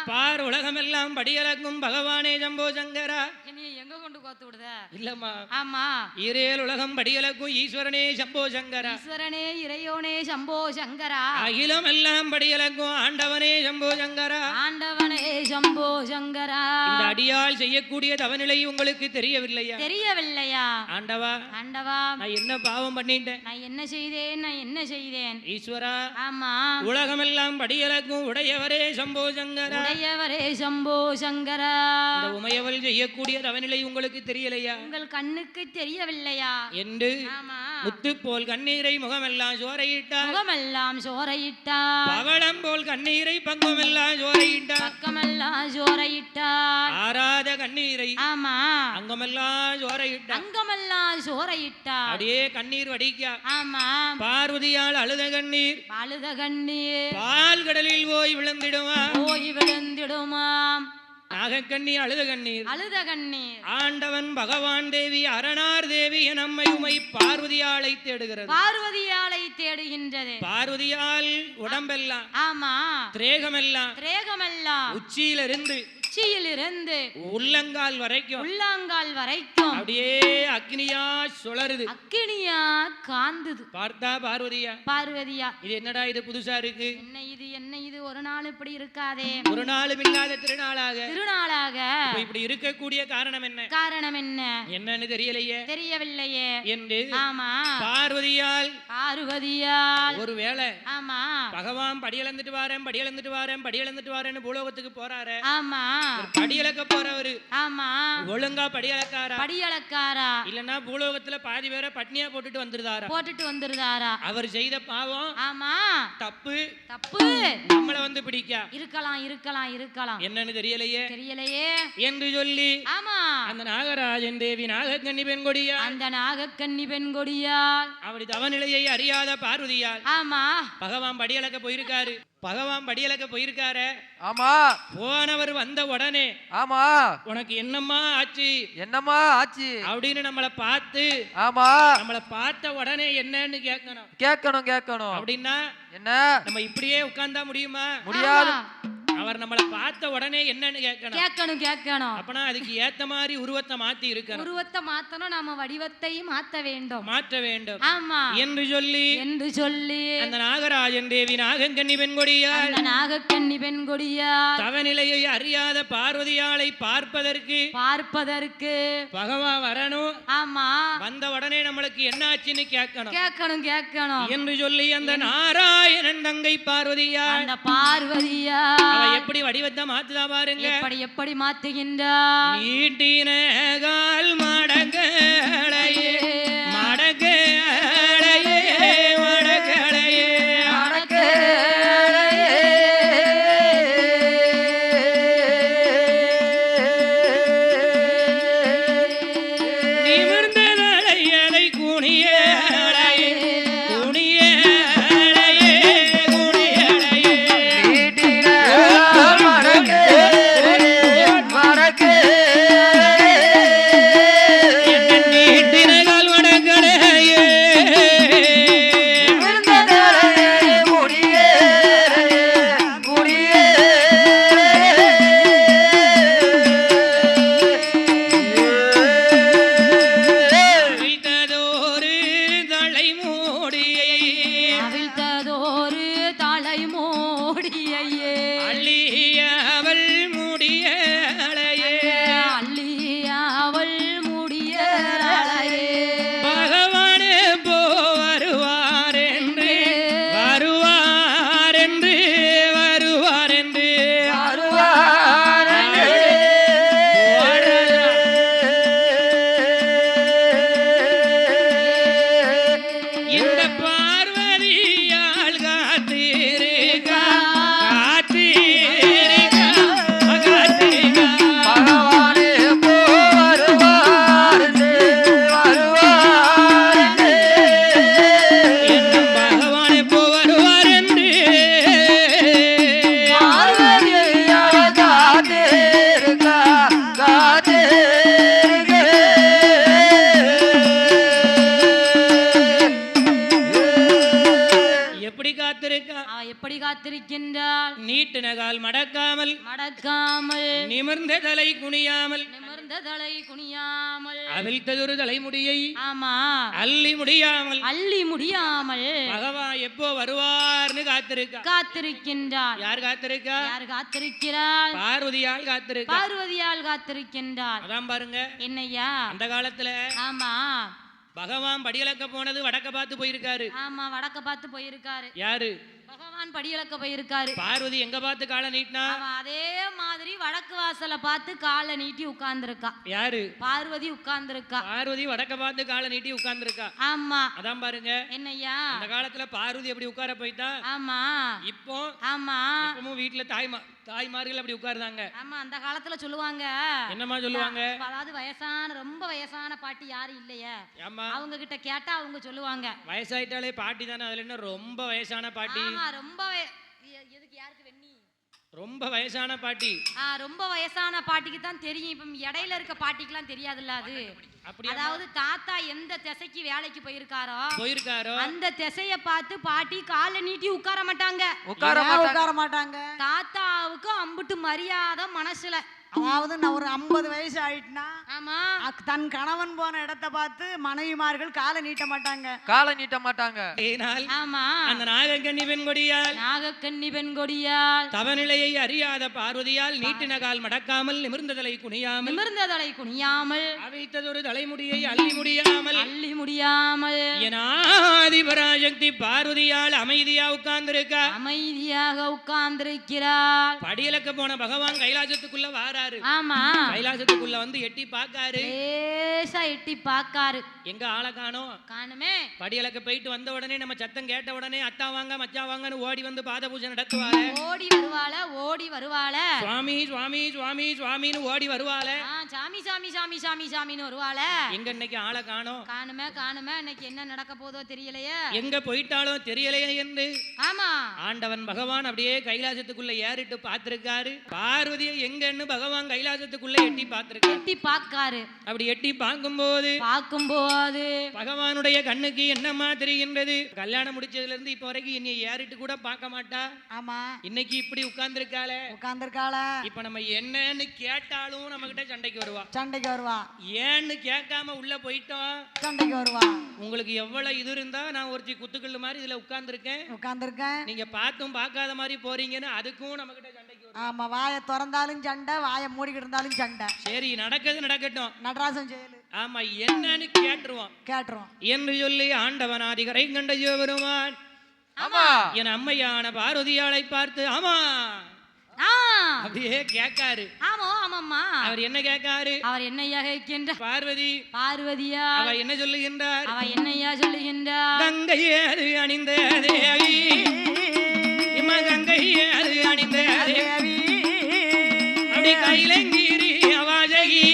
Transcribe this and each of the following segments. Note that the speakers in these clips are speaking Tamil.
பார் உலகமெல்லாம் படியலக்கும் பகவானே ஜம்போ சங்கரா. நீ எங்க கொண்டு கோத்து விடுத? இல்லம்மா, ஆமா, ஈரேல் உலகம் படியலக்கும் ஈஸ்வரனே சம்போ சங்கரா. ஈஸ்வரனே இறையோனே சம்போ சங்கரா. அகிலம் எல்லாம் படியலக்கும் ஆண்டவனே சம்போ சங்கரா. ஆண்டவனே சம்போ சங்கரா. இந்த அடியால் செய்யக்கூடிய தவநிலை உங்களுக்கு தெரியவில்லையா? தெரியவில்லையா? ஆண்டவா, ஆண்டவா, நான் என்ன பாவம் பண்ணிட்டேன்? நான் என்ன செய்தேன்? நான் என்ன செய்தேன்? ஈஸ்வரா, ஆமா, உலகமெல்லாம் படியலக்கும் உடையவரே சம்போ சங்கரா. உடையவரே சம்போ சங்கரா. இந்த உமையவள் செய்யக்கூடிய தவநிலை உங்களுக்கு தெரியலையா? உங்கள் கண்ணுக்கு தெரியவில்லையா என்று ஆமா, முத்து போல் கண்ணீரை முகமெல்லாம் சோரையிட்டார். முகமெல்லாம் சோரையிட்டார். பவளம் போல் கண்ணீரை பங்கமெல்லாம் சோரையிட்டார். பக்கமெல்லாம் சோரையிட்டார். ஆராத கண்ணீரை ஆமா, அங்கமெல்லாம் சோரையிட்டார். அங்கமெல்லாம் சோரையிட்டார். அப்படியே கண்ணீர் வடிக்கா. ஆமா, பார்வதியால் அழுத கண்ணீர் அழுத கண்ணீர் பால் கடலில் போய் விழுந்திடுமா. போய் விழுந்திடுமாம். நாகக்கண்ணி அழுத கண்ணீர் அழுத கண்ணீர் ஆண்டவன் பகவான் தேவி அரணார் தேவி என் அம்மை உமை பார்வதியாலை தேடுகிறது. பார்வதியாலை தேடுகின்றது. பார்வதியால் உடம்பெல்லாம் ஆமா, திரேகமெல்லாம் திரேகமெல்லாம் உச்சியிலிருந்து உச்சியிலிருந்து உள்ளங்கால் வரைக்கும் உள்ளங்கால் வரைக்கும் அப்படியே அக்னியா சுழருது. அக்கினியா காந்துது. பார்த்தா பார்வதியா, பார்வதியா, இது என்னடா இது புதுசா இருக்கு? என்ன இது? என்ன இது? ஒரு நாள் இப்படி இருக்காதே. ஒரு நாளும் இல்லாத திருநாளாக திருநாளாக இப்படி இருக்கக்கூடிய காரணம் என்ன? காரணம் என்ன? என்னன்னு தெரியலையே, தெரியவில்லையே என்று ஆமா, பார்வதியால் பார்வதியால் ஒருவேளை ஆமா, பகவான் படியளந்துட்டு வாரேன் படியளந்துட்டு வாரேன் படியளந்துட்டு வாரேன்னு பூலோகத்துக்கு போறாரு. ஆமா, படியளக்க போறவரு ஆமா, ஒழுங்கா படியளக்காரா படியளக்காரா? இல்லன்னா பூலோகத்துல பாதி பேரை பட்னியா போட்டுட்டு வந்துருதாரா? போட்டுட்டு வந்துருதாரா? அவர் செய்த பாவம் ஆமா, தப்பு. தப்பு நம்மள வந்து பிடிக்கா இருக்கலாம், இருக்கலாம், இருக்கலாம். என்னன்னு தெரியலையே தெரியலையே என்று சொல்லி ஆமா, அந்த நாகராஜன் தேவி நாகக்கன்னி பெண் கொடியா அந்த நாகக்கன்னி பெண் கொடியால் அப்படி தவநிலையை அறியாத பார்வதியால் ஆமா, பகவான் படியளக்க போயிருக்காரு. பகவான் படியளக்க போயிருக்காரு. ஆமா, போனவர் வந்த உடனே ஆமா, உனக்கு என்னம்மா ஆச்சு என்னம்மா ஆச்சு அப்படின்னு நம்மளை பார்த்து, ஆமா, நம்மளை பார்த்த உடனே என்னன்னு கேட்கணும். கேட்கணும் கேட்கணும். அப்படின்னா என்ன? நம்ம இப்படியே உட்கார்ந்தா முடியுமா? முடியாது. அவர் நம்மளை பார்த்த உடனே என்னன்னு கேட்கணும். கேட்கணும், கேட்கணும். அப்பனா அதுக்கு ஏத்த மாதிரி உருவத்தை மாத்தி இருக்கணும். உருவத்தை மாத்தணும், நாம வடிவத்தை மாத்த வேண்டும், மாற்ற வேண்டும் ஆமா என்று சொல்லி அந்த நாகராஜன் தேவி நாகக்கன்னி பெண் கொடியால் அந்த நாகக்கன்னி பெண் கொடியால் தவநிலையை அறியாத பார்வதியாலை பார்ப்பதற்கு பகவான் வரணும். ஆமா, வந்த உடனே நம்மளுக்கு என்ன ஆச்சுன்னு கேட்கணும், கேட்கணும், கேட்கணும் என்று சொல்லி அந்த நாராயணன் தங்கை பார்வதியால் அந்த பார்வதியா எப்படி வடிவத்தை மாத்துதா பாருங்க. எப்படி மாத்துகின்றார்? நீட்டின கால் மடங்களையே மடங்களையே மடங்களையே நிமிர்ந்த நடையலை குனிய நீட்டின நீட்டினகால் மடக்காமல் மடக்காமல் நிமிர்ந்த தலை குனியாமல் நிமிர்ந்த தலை குனியாமல் அவிழ்த்ததொரு தலைமுடியை ஆமா அள்ளி முடியாமல் அள்ளி முடியாமல் பகவான் எப்போ வருவார்னு காத்திருக்கா. காத்திருக்கின்றார். யார் காத்திருக்கா? யார் காத்திருக்கிறாள்? பார்வதியால் காத்திருக்கா. பார்வதியால் காத்திருக்கின்றார். அதான் பாருங்க, என்னையா அந்த காலத்துல ஆமா பகவான் படியலக்க போனது வடக்க பார்த்து போயிருக்காரு. ஆமா வடக்க பார்த்து போயிருக்காரு. யாரு? பகவான் படியலக்க போயிருக்காரு. பார்வதி எங்க பார்த்து காலை நீட்டினா? அவன் அதே மாதிரி வடக்கு வாசல பார்த்து காலை நீட்டி உட்கார்ந்துருக்கா. யாரு? பார்வதி உட்கார்ந்துருக்கா. பார்வதி வடக்க பார்த்து காலை நீட்டி உட்கார்ந்துருக்கா. ஆமா அதான் பாருங்க, என்னையா அந்த காலத்துல பார்வதி எப்படி உட்கார போயிட்டா, ஆமா இப்போ ஆமா இப்பவும் வீட்டுல தாய்மார்கள் அப்படி உட்காருதாங்க. ஆமா அந்த காலத்துல சொல்லுவாங்க, என்னமா சொல்லுவாங்க? அதாவது ரொம்ப வயசான பாட்டி யாரும் இல்லையே, ஆமா அவங்க கிட்ட கேட்டா அவங்க சொல்லுவாங்க, வயசாயிட்டாலே பாட்டி தானே, அதுல என்ன ரொம்ப வயசான பாட்டி? ரொம்ப எதுக்கு யாருக்கு வெண்ணி, ரொம்ப வயசான பாட்டி. ரொம்ப வயசான பாட்டிக்கு தான் தெரியும். இப்ப இடையில இருக்க பாட்டிக்கெல்லாம் தெரியாதுல்ல அது. அப்படி அதாவது தாத்தா எந்த திசைக்கு வேலைக்கு போயிருக்காரோ அந்த திசைய பார்த்து பாட்டி காலை நீட்டி உட்கார மாட்டாங்க. உட்கார மாட்டாங்க. தாத்தாவுக்கு அம்புட்டு மரியாதை மனசுல. அதாவது நான் ஒரு 50 வயசு ஆயிட்டுனா ஆமா தன் கணவன் போன இடத்தை பார்த்து மனைவிமார்கள் காலை நீட்ட மாட்டாங்க. ஆமா அந்த நாகக்கன்னி பெண்கொடியால் தவநிலையை அறியாத பார்வதியால் நீட்டின கால் மடக்காமல் நிமிர்ந்த தலை குனியாமல் அவிழ்த்ததொரு தலைமுடியை அள்ளி முடியாமல் எனாதிபராசக்தி பார்வதியால் அமைதியாக உட்கார்ந்திருக்கிறாள். படியலக்க போன பகவான் கைலாசத்துக்குள்ள வாராரு. ஆமா கைலாசத்துக்குள்ள வந்து எட்டி பாக்காரு. எட்டி பாக்காரு. எங்க ஆளை காணுமே. படியலக்க போயிட்டு வந்த உடனே நம்ம சத்தம் கேட்ட உடனே அத்தா வாங்க மச்சா வாங்கன்னு ஓடி வந்து பாத பூஜை நடத்துவாரு. ஓடி வருவாள சுவாமி சுவாமி சுவாமி சுவாமின்னு ஓடி வருவாள. சாமி சாமி சாமி சாமி சாமின்னு வருவாள. எங்க இன்னைக்கு ஆளை காணுமே இன்னைக்கு என்ன நடக்க போதோ தெரியலையே, எங்க போயிட்டாலும் தெரியலையே என்று ஆமா ஆண்டவன் பகவான் அப்படியே கைலாசத்துக்குள்ள ஏறிட்டு பார்த்திருக்காரு. பார்வதியை எங்கன்னு பகவான் கைலாசத்துக்குள்ள எட்டி பார்க்காரு. அப்படி எட்டி பார்க்கும்போது பகவானுடைய கண்ணுக்கு என்னமா தெரிகின்றது? கல்யாணம் முடிச்சதுல இருந்து இப்ப வரைக்கும் என்னை ஏறிட்டு கூட பார்க்க மாட்டா. ஆமா இன்னைக்கு இப்படி உட்கார்ந்திருக்காளே. இப்ப நம்ம என்னன்னு கேட்டாலும் நம்ம கிட்ட சண்டைக்கு வருவா. ஏன்னு கேட்காம உள்ள போயிட்டோம் சண்டைக்கு வருவா. உங்களுக்கு எவ்வளவு இது இருந்தா நான் ஒருத்தி குத்துக்கல்லு மாதிரி இதுல உட்கார்ந்திருக்கேன், நீங்க பார்த்தும் பார்க்காத மாதிரி போறீங்கன்னு அதுக்கும் நம்ம கிட்ட சண்டைக்கு வருவா. ஆமா வாயை திறந்தாலும் சண்டை, வாயை மூடிக்கிட்டு இருந்தாலும் சண்டை. சரி நடக்கட்டும், நடராசன் செயலு. ஆமா என்னன்னு கேட்டுருவோம் என்று சொல்லி ஆண்டவனாதி கரை கண்ட சிவபெருமான் என் அம்மையான பார்வதியாளை பார்த்து ஆமா அப்படியே கேட்காரு. அவர் என்ன கேட்காரு? அவர் என்னையா கேட்கின்றார்? பார்வதியா அவ என்ன சொல்லுகின்றார்? கங்கையே அது அணிந்த தேவி, கங்கையே அது அணிந்த தேவி, அப்படி கைலங்கீரி அவாஜகி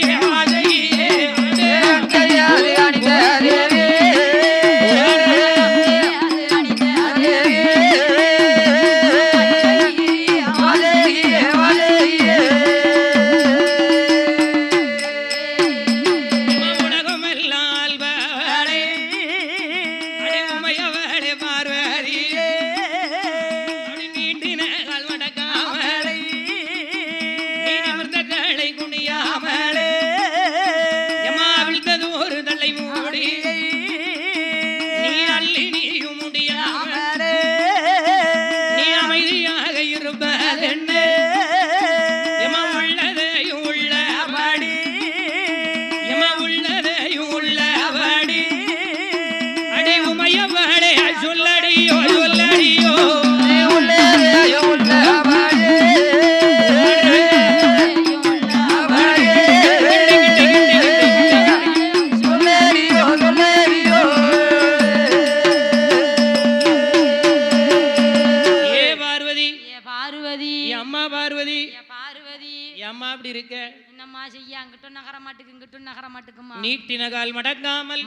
நீட்டினகால் மடக்காமல்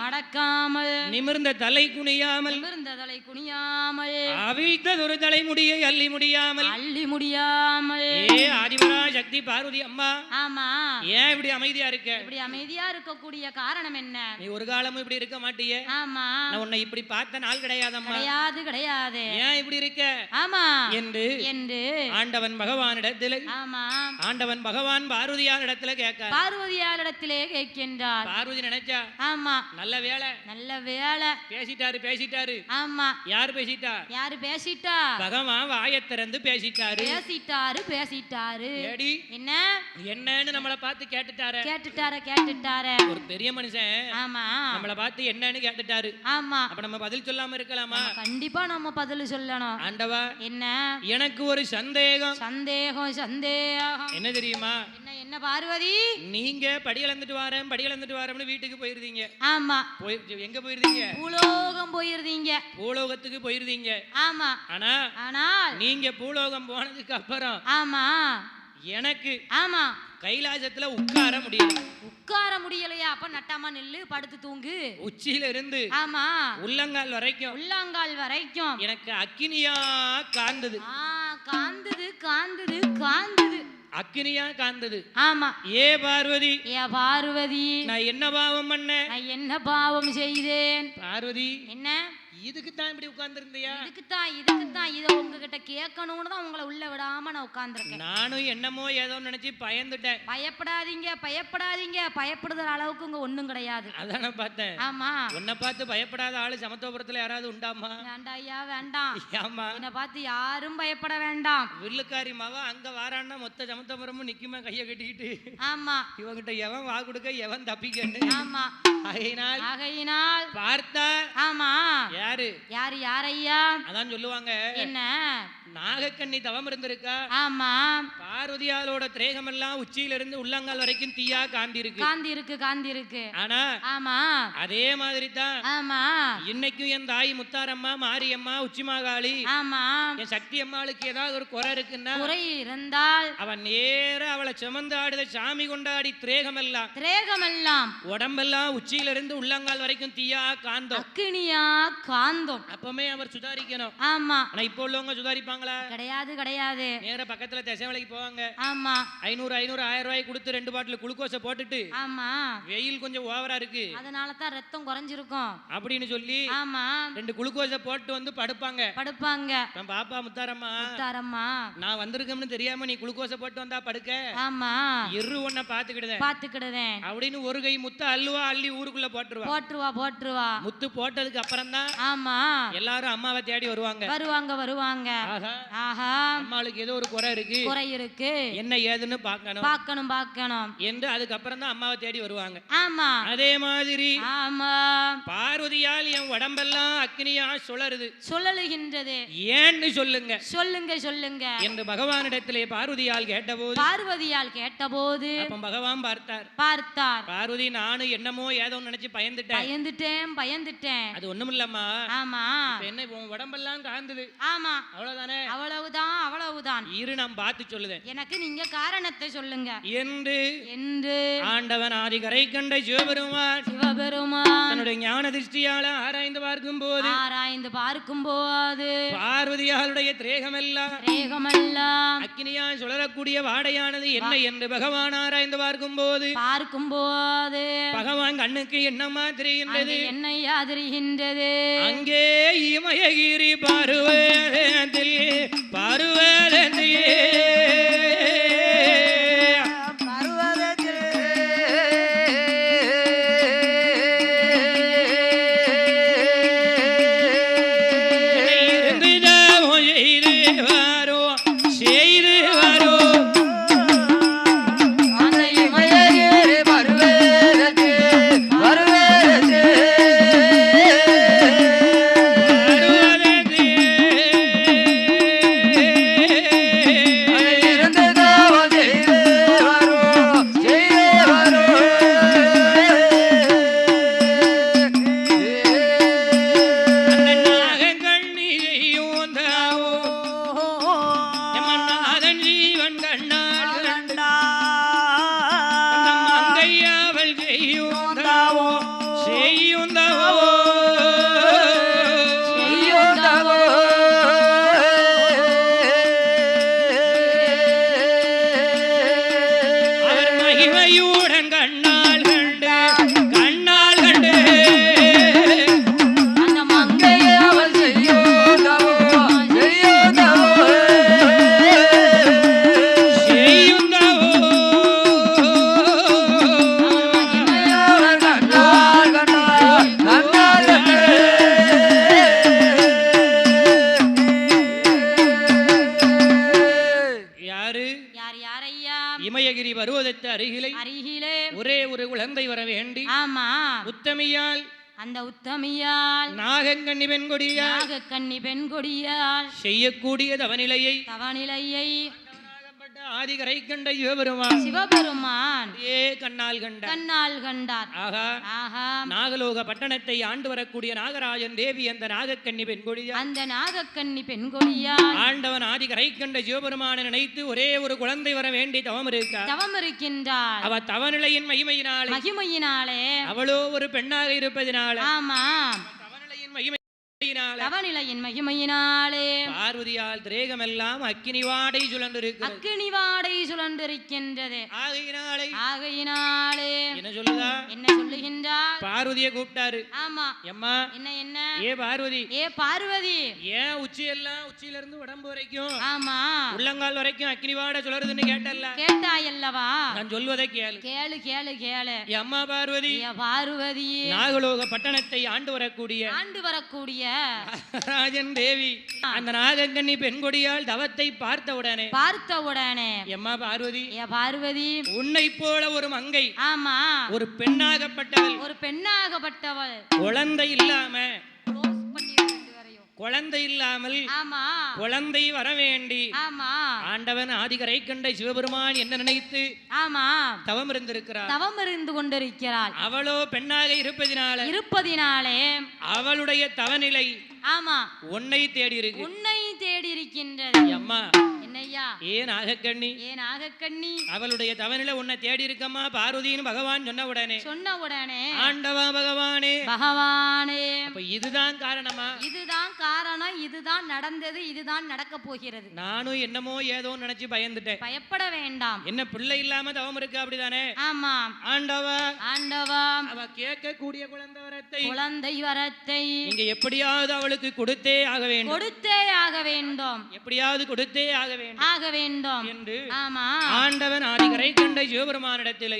நிமிர்ந்த தலை குனியாமல் அவிழ்த்ததொரு தலைமுடியை அள்ளி முடியாமல் ஆதிபராசக்தி சக்தி பார்வதி அம்மா ஆமா ஏன் இப்படி அமைதியா இருக்க? இப்படி அமைதியா இருக்கக்கூடிய காரணம் என்ன? நீ ஒரு காலமும் இப்படி இருக்க மாட்டியே. ஆமா நான் உன்னை இப்படி பார்த்த நாள் கிடையாதம்மா. கிடையாது கிடையாது. ஏன் இப்படி இருக்க? ஆமா என்று என்று ஆண்டவன் பகவானிடத்தில் ஆமா ஆண்டவன் பகவான் பார்வதியாரிடத்துல கேட்க பார்வதியாரிடத்திலே கேட்கின்றார். பார்வதி நினைச்சா ஆமா நல்ல வேலை நல்ல வேலை பேசிட்டாரு. ஆமா யாரு பேசிட்டா? யாரு பேசிட்டா? பகவான் வாயை திறந்து பேசிட்டாரு. ஏடி என்ன என்னன்னு நம்மள பார்த்து கேட்டுட்டாரு. ஒரு பெரிய மனுஷன் ஆமா நம்மள பார்த்து என்னன்னு கேட்டுட்டாரு. ஆமா அப்ப நம்ம பதில் சொல்லாம இருக்கலாமா? கண்டிப்பா நம்ம பதில் சொல்லணும். ஆண்டவா என்ன எனக்கு ஒரு சந்தேகம். என்ன தெரியுமா? என்ன பார்வதி? நீங்க படி இழந்துட்டு வரேன்னு வீட்டுக்கு போயிருந்தீங்க. ஆமா எங்க போயிருந்தீங்க? பூலோகம் போயிருந்தீங்க. பூலோகத்துக்கு போயிருந்தீங்க. ஆமா ஆனால் நீங்க பூலோகம் போனதுக்கு அப்புறம் ஆமா எனக்கு ஆமா கைலாசத்துல உட்கார முடியலையா? அப்ப நட்டாம நில்லு, படுத்து தூங்கு. உச்சியில இருந்து ஆமா உள்ளங்கால் வரைக்கும் எனக்கு அக்கினியா காந்தது. அக்கினியா காந்தது. ஆமா ஏ பார்வதி நான் என்ன பாவம் செய்தேன்? பார்வதி என்ன இதுக்கு தான் இப்படி உட்கார்ந்து இருந்தியா? இதுக்கு தான் இத உங்ககிட்ட கேட்கணும்னு தான் உங்களை உள்ள விடாம நான் உட்கார்ந்திருக்கேன். நானும் என்னமோ ஏதோ நினைச்சு பயந்துட்டேன். பயப்படாதீங்க பயப்படுற அளவுக்கு உங்க ஒண்ணும் கிடையாது. அதான பார்த்தேன். ஆமா உன்னை பார்த்து பயப்படாத ஆளு சமத்துவபுரத்துல யாராவது உண்டாமா? வேண்டாம்யா வேண்டாம். ஆமா என்ன பார்த்து யாரும் பயப்பட வேண்டாம். வில்லுக்காரி மாவா அங்க வாரான்னா மொத்த சமத்துவபுரமும் நிக்குமா கைய கட்டிக்கிட்டு. ஆமா இவங்கிட்ட எவன் வா கொடுக்க எவன் தப்பிக்கண்டு. ஆமா ஆகையினால் பார்த்தா ஆமா யாரையா அதான் சொல்லுவாங்க. என்ன நாகக்கண்ணி தவம் இருந்திருக்கா? ஆமா பார்வதியாலோட திரேகம் எல்லாம் உச்சியில இருந்து உள்ளங்கால் வரைக்கும் தீயா காந்தி இருக்கு. ஆனா ஆமா அதே மாதிரி தான் ஆமா இன்னைக்கும் என் தாய் முத்தாரம்மா மாரியம்மா உச்சிமாகாளி ஆமா என் சக்தி அம்மாளுக்கு ஏதாவது ஒரு குறை இருக்குன்னா குறை இருந்தால் அவன் நேர அவளை சுமந்து ஆடுத சாமி கொண்டாடி திரேகம் எல்லாம் உடம்பெல்லாம் உச்சியில இருந்து உள்ளங்கால் வரைக்கும் தீயா காந்தம் அக்கினியா காந்தம். அப்பமே அவர் சுதாரிக்கணும். ஆமா ஆனா இப்போ உள்ளவங்க சுதாரிப்பாங்களா? கிடையாது. நேர பக்கத்துல திசைவளைக்கு போவாங்க. ஆமா 500 1000 ரூபாய் கொடுத்து 2 பாட்டில் குளுக்கோஸை போட்டுட்டு ஆமா வெயில் கொஞ்சம் ஓவரா இருக்கு அதனால தான் ரத்தம் குறைஞ்சிருக்கும் அப்படின்னு சொல்லி ஆமா 2 குளுக்கோஸை போட்டு வந்து படுப்பாங்க. பாப்பா முத்தாரம்மா நான் வந்திருக்கேன்னு தெரியாம நீ குளுக்கோஸை போட்டு வந்தா படுக்க. ஆமா இரு ஒன்ன பாத்துக்கிடுதேன் அப்படின்னு ஒரு கை முத்த அள்ளி ஊருக்குள்ள போட்டுருவா. முத்து போட்டதுக்கு அப்புறம் தான் ஆமா எல்லாரும் அம்மாவை தேடி வருவாங்க. ஆஹா அம்மாளுக்கு ஏதோ ஒரு குறை இருக்கு என்ன ஏதுன்னு பார்க்கணும் என்று அதுக்கு அப்புறம் தான் அம்மாவை தேடி வருவாங்க. ஆமா அதே மாதிரி ஆமா பார்வதியால் என் உடம்பெல்லாம் அக்னியா சுழலுகின்றது. ஏன்னு சொல்லுங்க என்று பகவானிடத்திலே பார்வதியால் கேட்டபோது அப்ப பகவான் பார்த்தார். பார்வதி நானும் என்னமோ ஏதோ நினைச்சு பயந்துட்டேன். அது ஒண்ணும் இல்லம்மா. ஆமா என்ன உன் உடம்பெல்லாம் காந்தது. ஆமா அவ்வளவுதானே? அவ்வளவுதான். இரு நான் பார்த்து சொல்லுதேன். எனக்கு நீங்க காரணத்தை சொல்லுங்க என்று ஆண்டவன் ஆதி கரை கண்ட சிவபெருமான் தன்னுடைய ஞான திருஷ்டியால ஆராய்ந்து பார்க்கும் போது பார்வதியாளுடைய திரேகமெல்லாம் அக்கினியா சுழலக்கூடிய வாடையானது என்ன என்று பகவான் ஆராய்ந்து பார்க்கும் போது பகவான் கண்ணுக்கு என்னமா தெரிகின்றது? அங்கே இமயகிரி பருவதத்தில் யாரு யார் யாரையா இமயகிரி பருவதத்து அருகிலே ஒரே ஒரு குழந்தை வர வேண்டி ஆமா உத்தமியால் அந்த உத்தமியால் நாகக்கண்ணி பெண்கொடியால் செய்யக்கூடிய தவநிலையை ஆதிகரை கண்ட சிவபெருமான் கண்ணால் கண்டார். ஆகா நாகலோக பட்டணத்தை ஆண்டு வரக்கூடிய நாகராஜன் தேவி அந்த நாகக்கண்ணி பெண்கொடியால் ஆண்டவன் ஆதிகரை கண்ட சிவபெருமானை நினைத்து ஒரே ஒரு குழந்தை வர வேண்டி தவம் இருக்கின்றார். அவ தவநிலையின் மகிமையினாலே அவளோ ஒரு பெண்ணாக இருப்பதினால ஆமா தவநிலையின் மகிமையினாலே பார்வதியால் திரேகமெல்லாம் அக்கினி வாடை சுழன்றிருக்கின்றது. ஆகையினாலே என்ன சொல்லுகின்றார்? பார்வதியை கூப்பிட்டாரு. ஆமா எம்மா என்ன ஏ பார்வதி ஏன் உச்சியில இருந்து உடம்பு வரைக்கும் ஆமா உள்ளங்கால் வரைக்கும் அக்கினி வாடை சுழறுதுன்னு கேட்டாயல்லவா? நான் சொல்வதை கேளு அம்மா பார்வதி நாகலோக பட்டணத்தை ஆண்டு வரக்கூடிய ராஜன் தேவி அந்த நாகக்கண்ணி பெண்கொடியால் தவத்தை பார்த்தவுடனே எம்மா பார்வதி உன்னை போல ஒரு மங்கை ஆமா ஒரு பெண்ணாகப்பட்டவள் குழந்தை இல்லாமல் குழந்தை வர வேண்டி ஆண்டவன் ஆதிகரை கண்ட சிவபெருமான் என்ன நினைத்து தவம் இருந்து கொண்டிருக்கிறாள். அவளோ பெண்ணாக இருப்பதினாலே அவளுடைய தவநிலை உன்னை தேடி இருக்கின்றது. அம்மா ஏ நாகக்கண்ணி அவளுடைய தவநிலை உன்னை தேடி இருக்கம்மா பார்வதின்னு பகவான் சொன்ன உடனே ஆண்டவா பகவானே அப்ப இதுதான் காரணமா? இதுதான் காரணம். இதுதான் நடந்தது. இதுதான் நடக்க போகிறது. நானும் என்னமோ ஏதோ நினைச்சு பயந்துட்டேன். பயப்பட வேண்டாம். என்ன பிள்ளை இல்லாம தவம் இருக்கு அப்படிதானே? ஆமா ஆண்டவா அவ கேட்கக்கூடிய குழந்தை வரத்தை நீங்க எப்படியாவது அவளுக்கு கொடுத்தே ஆக வேண்டும் எப்படியாவது கொடுத்தே ஆக வேண்டும் என்று ஆண்டவன் ஆதிகரை கண்ட சிவபெருமானிடத்திலே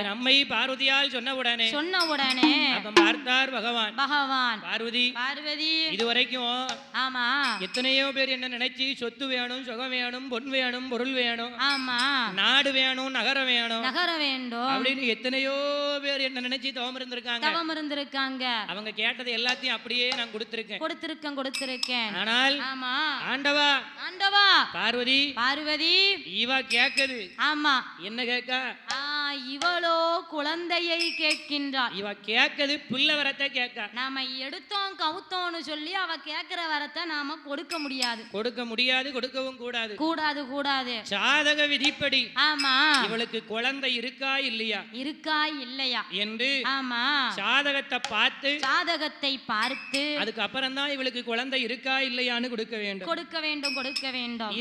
என் அம்மை பார்வதியால் சொன்ன உடனே பார்த்தார் பகவான் பார்வதி இதுவரைக்கும் எத்தனையோ பேர் என்ன நினைச்சு சொத்து வேணும், சுகம் வேணும், பொன் வேணும், பொருள் வேணும், நாடு வேணும், நகரம் வேணும் அப்படின்னு எத்தனையோ பேர் என்ன நினைச்சு தவம் இருந்திருக்காங்க. அவங்க கேட்டது எல்லாத்தையும் அப்படியே நான் கொடுத்திருக்கேன். ஆனால் ஆண்டவா பார்வதி இவ கேக்குது. என்ன கேட்க? இவளோ குழந்தையை கேட்கின்றாள். இவ கேக்குது பிள்ளை வரத்தை கேட்க. நாம எடுத்தோம் கவுத்தோம்னு சொல்லி அவ கேக்குற வரத்தை நாம கொடுக்க முடியாது, கொடுக்கவும் கூடாது. சாதக விதிப்படி இவளுக்கு குழந்தை இருக்கா இல்லையா என்று சாதகத்தை பார்த்து அதுக்கு அப்புறம் தான் இவளுக்கு குழந்தை இருக்கா இல்லையான்னு கொடுக்க வேண்டும்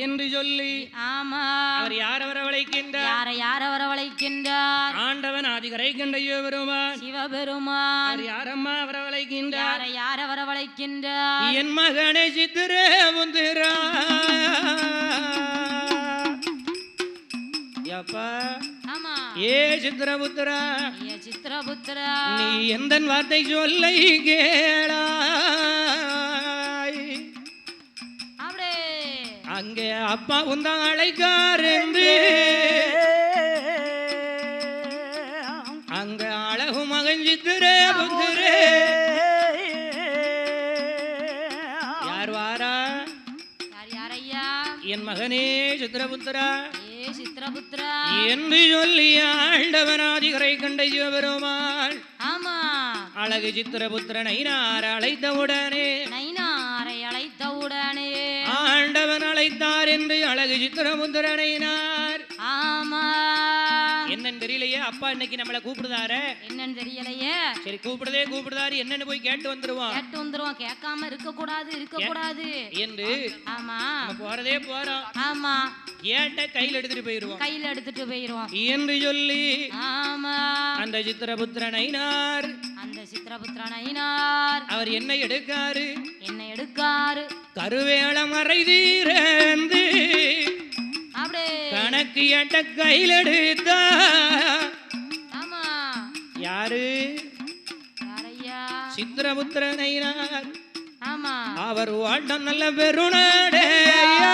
என்று சொல்லி அவர் யார் வரவழைக்கின்றார்? ஆண்டவன் ஆதிகரை கண்ட சிவபெருமான். யாரம்மா வரவழைக்கின்றார்? என் மகனை சித்திரபுத்திரா ஏ சித்திரபுத்திரா நீ எந்த வார்த்தை சொல்லை கேளாய். அங்கே அப்பா உந்தான் அழைக்கார் என்று அங்க அழகு மகன் சித்திரபுத்திரே யார் வாரா? என் மகனே சித்திரபுத்திரா என்று சொல்லி ஆண்டவன் ஆதிகரை கண்ட சிவபெருமான் அழகு சித்திரபுத்திர நைனாரை அழைத்தவுடனே ஆண்டவன் அழைத்தார் என்று அழகு சித்திரபுத்திர நைனார் என்னன்னு தெரியலையே. அப்பா இன்னைக்கு நம்மளை கூப்பிடுதாரு. என்னன்னு தெரியலையே. சரி கூப்பிடுதாரு என்னன்னு போய் கேட்டு வந்துருவோம். கேட்காம இருக்க கூடாது என்று போறதே போறோம். கேட்ட கையில் எடுத்துட்டு போயிருவோம் என்று சொல்லி அந்த சித்திரபுத்திர நைனார் அவர் என்ன எடுக்காரு கருவேளம் அறை தீரந்து கணக்கு எட்ட கையில் எடுத்தா யாரு? சித்திரபுத்திர நைனார். அவர் வாட்டம் நல்ல பெருநாடேயா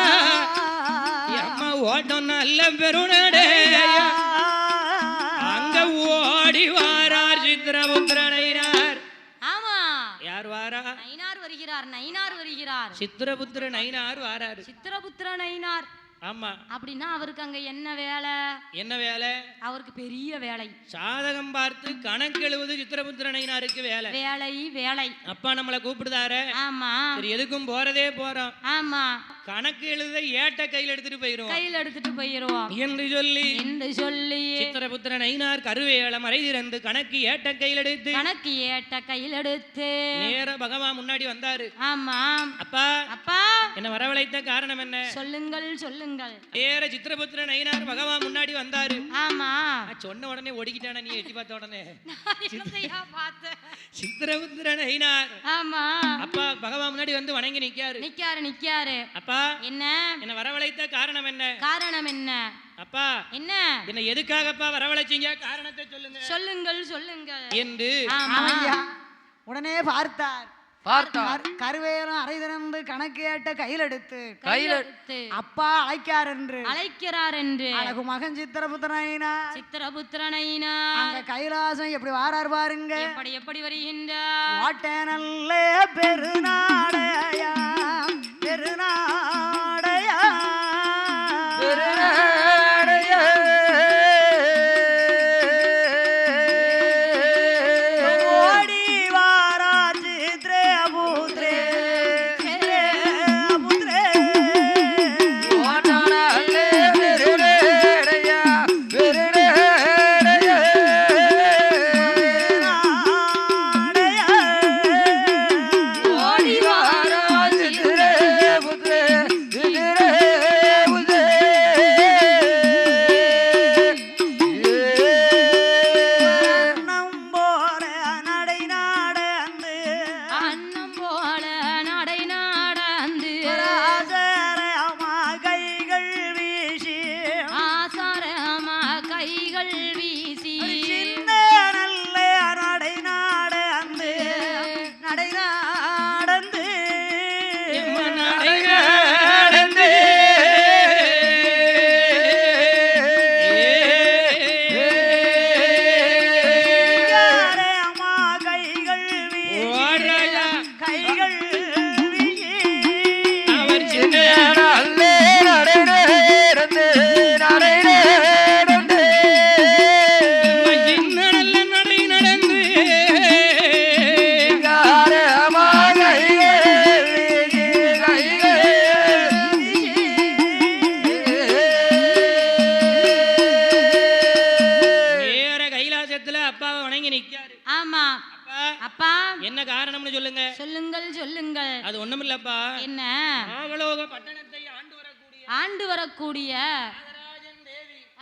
ஓட்டம் நல்ல பெருநடையா அங்க ஓடி வாரார் சித்திரபுத்திர நயினார். ஆமா, யார் வாரா? நயினார் வருகிறார், நயினார் வருகிறார். சித்திரபுத்திர நயினார் வாராரு. சித்திரபுத்திர நயினார். ஆமா. அப்படின்னா அவருக்கு அங்க என்ன வேலை? என்ன வேலை? அவருக்கு பெரிய வேலை. சாதகம் பார்த்து கணக்கு எழுவது சித்திரபுத்திர நயினாருக்கு வேலை. வேலை வேலை. அப்பா நம்மளை கூப்பிடுதாரு. ஆமா. சரி, எதுக்கும் போறதே போறோம். ஆமா. கணக்கு எழுத ஏட்ட கையில் எடுத்துட்டு போயிருவோம். கையில் எடுத்துட்டு போயிருவோம் என்று சொல்லி சித்திரபுத்திர நயினார் கருவேல மறை திறந்து கணக்கு ஏட்ட கையில் எடுத்து நேர பகவான் முன்னாடி வந்தாரு. ஆமா. அப்பா, அப்பா, என்ன வரவழைத்த காரணம் என்ன? சொல்லுங்கள் சொல்லுங்கள். நேர சித்திரபுத்திர நயினார் பகவான் முன்னாடி வந்தாரு. ஆமா. சொன்ன உடனே ஓடிக்கிட்டானா? நீ எட்டி பார்த்த உடனே சித்திரபுத்திர நயினார். ஆமா. அப்பா பகவான் முன்னாடி வந்து வணங்கி நிக்காரு. அப்பா, என்ன வரவழைத்த காரணம் என்ன? காரணம் என்ன? அப்பா, என்ன எதுக்காகப்பா வரவழைச்சீங்க? காரணத்தை சொல்லுங்கள் என்று உடனே பார்த்தார். கருவேலம் அரை திறந்து கணக்கு ஏட்ட கையில் எடுத்து அப்பா அழைக்கிறார் என்று அழகு மகன் சித்திரபுத்திர நயினார் அங்க கைலாசம் எப்படி வாரார் பாருங்க. எப்படி வருகின்றார்? வாட்ட நல்ல பெருநாடையா சொல்லுங்கள். அது ஒண்ணுமில்லப்பா. என்ன? நாகலோக பட்டணத்தை ஆண்டு வரக்கூடிய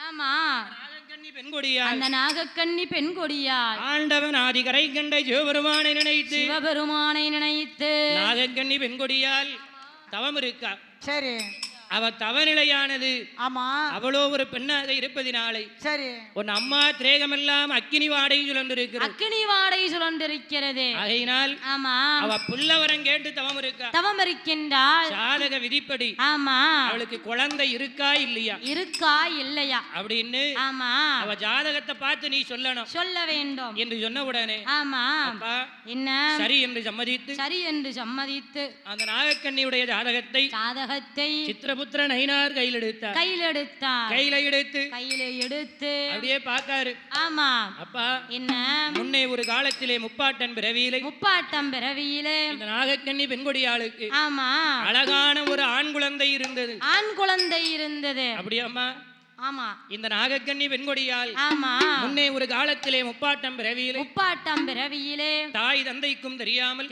ஆமா அந்த நாகக்கன்னி பெண் கொடியால் ஆண்டவன் ஆதிகரை கண்ட சிவபெருமானை நினைத்து நாகக்கன்னி பெண் கொடியால் தவம் இருக்கா. சரி. அவ தவநிலையானது. ஆமா. அவளோ ஒரு பெண்ணாக இருப்பதினாலே சரி உன் அம்மா திரேகமெல்லாம் அக்கினி வாடை சுழன்றிருக்கிறது. ஆகையினால் ஆமா அவ புல்லவரம் கேட்டு தவம் இருக்கின்றாள். சாதக விதிப்படி ஆமா அவளுக்கு குழந்தை இருக்கா இல்லையா அப்படின்னு ஆமா அவ ஜாதகத்தை பார்த்து நீ சொல்ல வேண்டும் என்று சொன்ன உடனே ஆமா அப்பா என்ன சரி என்று சம்மதித்து அந்த நாகக்கண்ணியுடைய ஜாதகத்தை சித்திரபுத்திர நயினார் கையில் எடுத்து அப்படியே பார்த்தாரு. ஆமா அப்பா என்ன முன்னே ஒரு காலத்திலே முப்பாட்டம் பிறவியிலே இந்த நாகக்கண்ணி பெண்கொடியாளுக்கு ஆமா அழகான ஒரு ஆண் குழந்தை இருந்தது. அப்படியாம்மா? ஆமா. இந்த நாகக்கண்ணி பெண்கொடியால் ஆமா முன்னே ஒரு காலத்திலே முப்பாட்டம் பிறவியிலே தாய் தந்தைக்கும் தெரியாமல்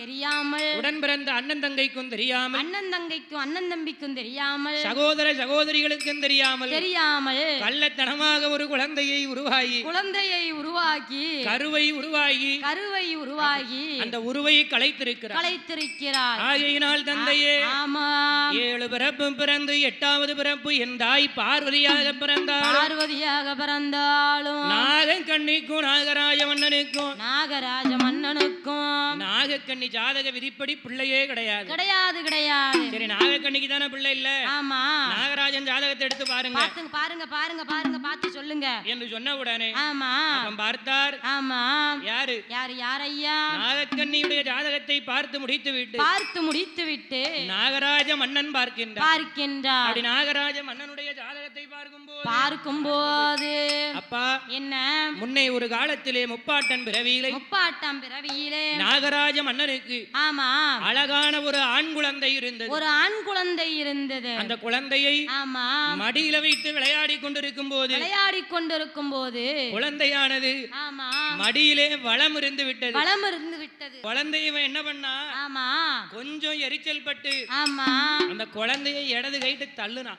உடன் பிறந்த அண்ணன் தங்கைக்கும் தெரியாமல் அண்ணன் தம்பிக்கும் தெரியாமல் சகோதர சகோதரிகளுக்கும் தெரியாமல் கள்ளத்தனமாக ஒரு குழந்தையை உருவாக்கி கருவை உருவாகி அந்த உருவை கலைத்திருக்கிறார். ஆகையினால் தந்தையே 7 பிறப்பும் பிறந்து 8வது பிறப்பு என் தாய் பார்வதியாக பிறந்த பிறந்தாலும் நாகக்கண்ணிக்கும் நாகராஜ மன்னனுக்கும் நாகக்கண்ணி ஜாதக விதிப்படி பிள்ளையே கிடையாது கிடையாது கிடையாது. சரி, நாகக்கண்ணிக்கு தானே பிள்ளை இல்ல. ஆமா, நாகராஜன் ஜாதகத்தை எடுத்து பாருங்க பாருங்க பாருங்க பாருங்க பார்த்து சொல்லுங்க என்று சொன்ன உடனே ஆமா பார்த்தார். ஆமா, யாரு யார் யார் ஐயா? நாகக்கண்ணியுடைய ஜாதகத்தை பார்த்து முடித்து விட்டு நாகராஜ மன்னன் பார்க்கின்றார். அப்படி நாகராஜ மன்னனுடைய ஜாதகத்தை பார்க்கும்போது அப்பா என்ன, முன்னே ஒரு காலத்திலே முப்பாட்டன் பிறவியிலே நாகராஜ மன்னனுக்கு ஆமா அழகான ஒரு ஆண் குழந்தை இருந்தது. அந்த குழந்தையை ஆமா மடியில வைத்து விளையாடி கொண்டிருக்கும் போது குழந்தையானது ஆமா மடியிலே வளம் இருந்து விட்டது. குழந்தையை என்ன பண்ணா ஆமா கொஞ்சம் எரிச்சல் பட்டு ஆமா அந்த குழந்தையை இடது கைட்டு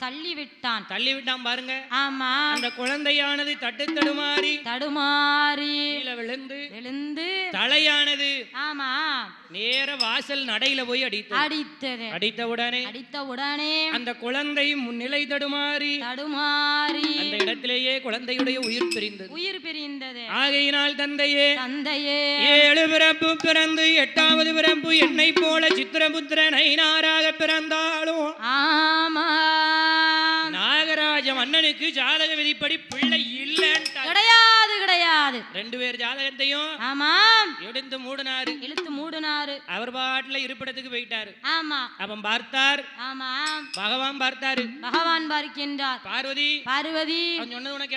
தள்ளி விட்டான் பாருங்க. ஆமா, அந்த குழந்தையானது தடுமாறி கீழே விழுந்து தலையானது ஆமா நேர வாசல் நடையில போய் அடித்த உடனே அந்த குழந்தை நிலை தடுமாறி அந்த இடத்திலேயே குழந்தையுடைய உயிர் பிரிந்தது. ஆகையினால் தந்தையே 7 பிறப்பு பிறந்து 8வது பிறப்பு என்னை போல சித்திரபுத்திரனை நாராக பிறந்தாலும் ஆமா நாகராஜ மன்னனுக்கு ஜாதக விதிப்படி பிள்ளை இல்லைன்னு கிடையாது. 2 பேர் ஜாதகத்தையும் ஆமா எடுத்து மூடினாரு. அவர் பாட்டுல இருப்பிடத்துக்கு போயிட்டாரு. ஆமா, அப்ப பார்த்தார். ஆமா, பகவான் பார்க்கின்றார். பார்வதி அவன் சொன்னது உனக்கு